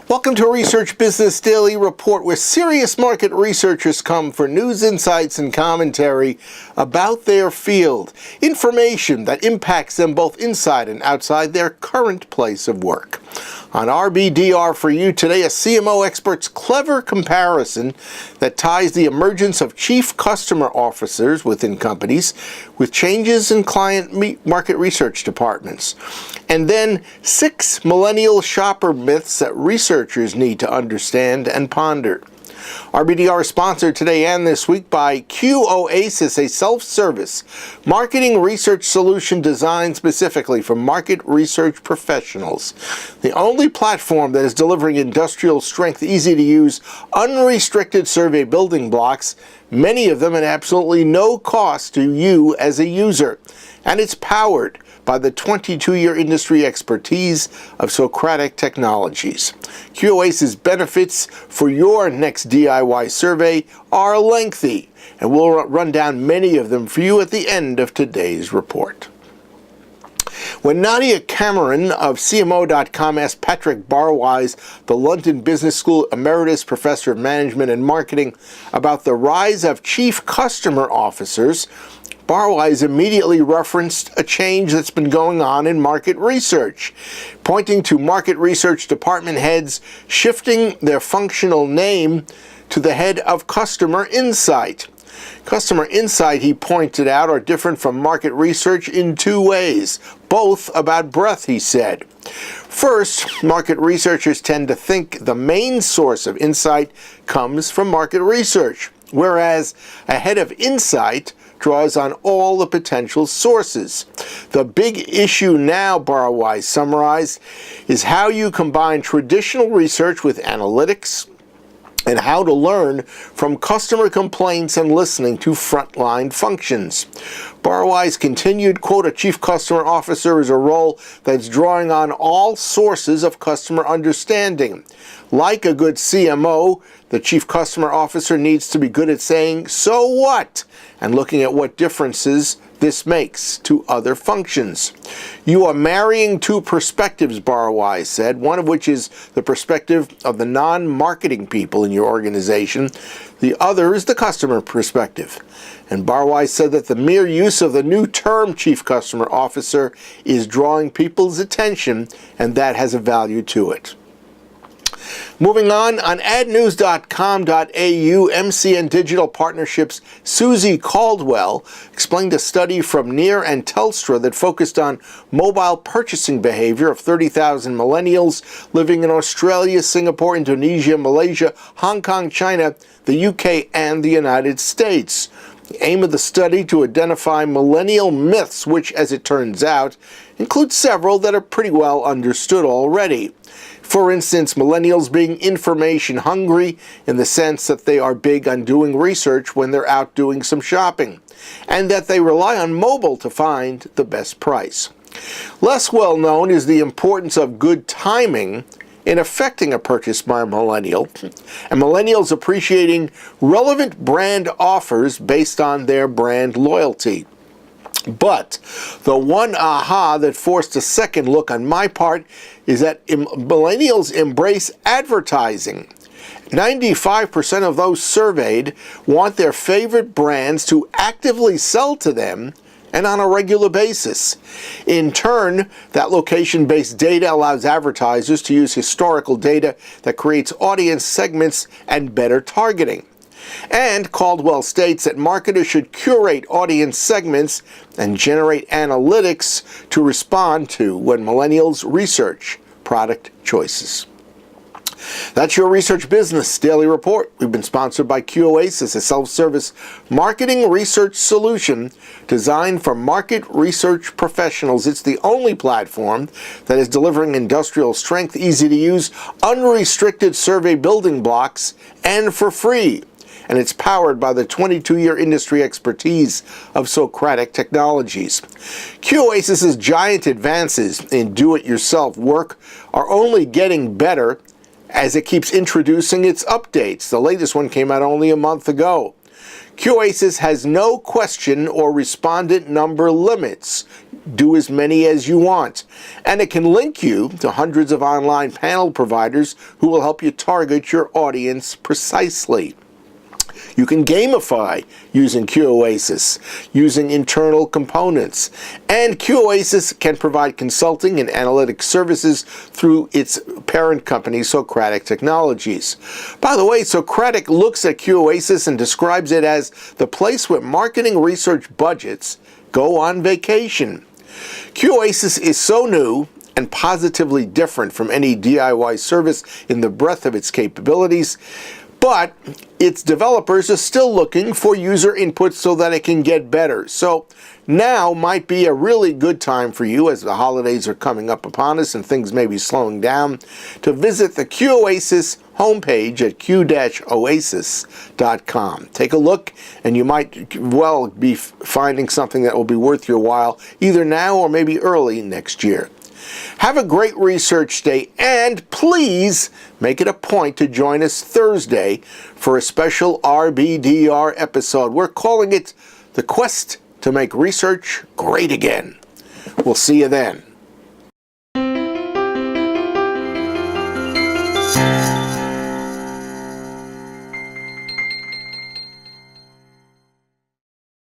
Welcome to Research Business Daily Report, where serious market researchers come for news, insights, and commentary about their field. Information that impacts them both inside and outside their current place of work. On RBDR for you today, a CMO expert's clever comparison that ties the emergence of chief customer officers within companies with changes in client market research departments. And then 6 millennial shopper myths that researchers need to understand and ponder. RBDR is sponsored today and this week by QOasis, a self-service marketing research solution designed specifically for market research professionals. The only platform that is delivering industrial strength, easy-to-use, unrestricted survey building blocks, many of them at absolutely no cost to you as a user. And it's powered by the 22-year industry expertise of Socratic Technologies. QOasis benefits for your next DIY survey are lengthy, and we'll run down many of them for you at the end of today's report. When Nadia Cameron of CMO.com asked Patrick Barwise, the London Business School Emeritus Professor of Management and Marketing, about the rise of chief customer officers, Barwise immediately referenced a change that's been going on in market research, pointing to market research department heads shifting their functional name to the head of customer insight. Customer insight, he pointed out, are different from market research in 2 ways, both about breadth, he said. First, market researchers tend to think the main source of insight comes from market research, whereas a head of insight draws on all the potential sources. The big issue now, Barwise summarized, is how you combine traditional research with analytics and how to learn from customer complaints and listening to frontline functions. Barwise continued, quote, a chief customer officer is a role that's drawing on all sources of customer understanding. Like a good CMO, the chief customer officer needs to be good at saying, so what? And looking at what differences this makes to other functions. You are marrying 2 perspectives, Barwise said, one of which is the perspective of the non-marketing people in your organization. The other is the customer perspective. And Barwise said that the mere use of the new term chief customer officer is drawing people's attention, and that has a value to it. Moving on adnews.com.au, MCN Digital Partnerships' Susie Caldwell explained a study from Near and Telstra that focused on mobile purchasing behavior of 30,000 millennials living in Australia, Singapore, Indonesia, Malaysia, Hong Kong, China, the UK, and the United States. The aim of the study to identify millennial myths, which, as it turns out, include several that are pretty well understood already. For instance, millennials being information hungry in the sense that they are big on doing research when they're out doing some shopping, and that they rely on mobile to find the best price. Less well known is the importance of good timing in affecting a purchase by a millennial, and millennials appreciating relevant brand offers based on their brand loyalty. But the one aha that forced a second look on my part is that millennials embrace advertising. 95% of those surveyed want their favorite brands to actively sell to them and on a regular basis. In turn, that location-based data allows advertisers to use historical data that creates audience segments and better targeting. And Caldwell states that marketers should curate audience segments and generate analytics to respond to when millennials research product choices. That's your Research Business Daily Report. We've been sponsored by QOasis, a self-service marketing research solution designed for market research professionals. It's the only platform that is delivering industrial strength, easy-to-use, unrestricted survey building blocks, and for free. And it's powered by the 22-year industry expertise of Socratic Technologies. QOasis's giant advances in do-it-yourself work are only getting better as it keeps introducing its updates. The latest one came out only a month ago. QOasis has no question or respondent number limits. do as many as you want. And it can link you to hundreds of online panel providers who will help you target your audience precisely. You can gamify using QOasis, using internal components. And QOasis can provide consulting and analytic services through its parent company, Socratic Technologies. By the way, Socratic looks at QOasis and describes it as the place where marketing research budgets go on vacation. QOasis is so new and positively different from any DIY service in the breadth of its capabilities, but its developers are still looking for user input so that it can get better. So now might be a really good time for you, as the holidays are coming up upon us and things may be slowing down, to visit the QOasis homepage at q-oasis.com. Take a look, and you might well be finding something that will be worth your while, either now or maybe early next year. Have a great research day, and please make it a point to join us Thursday for a special RBDR episode. We're calling it The Quest to Make Research Great Again. We'll see you then.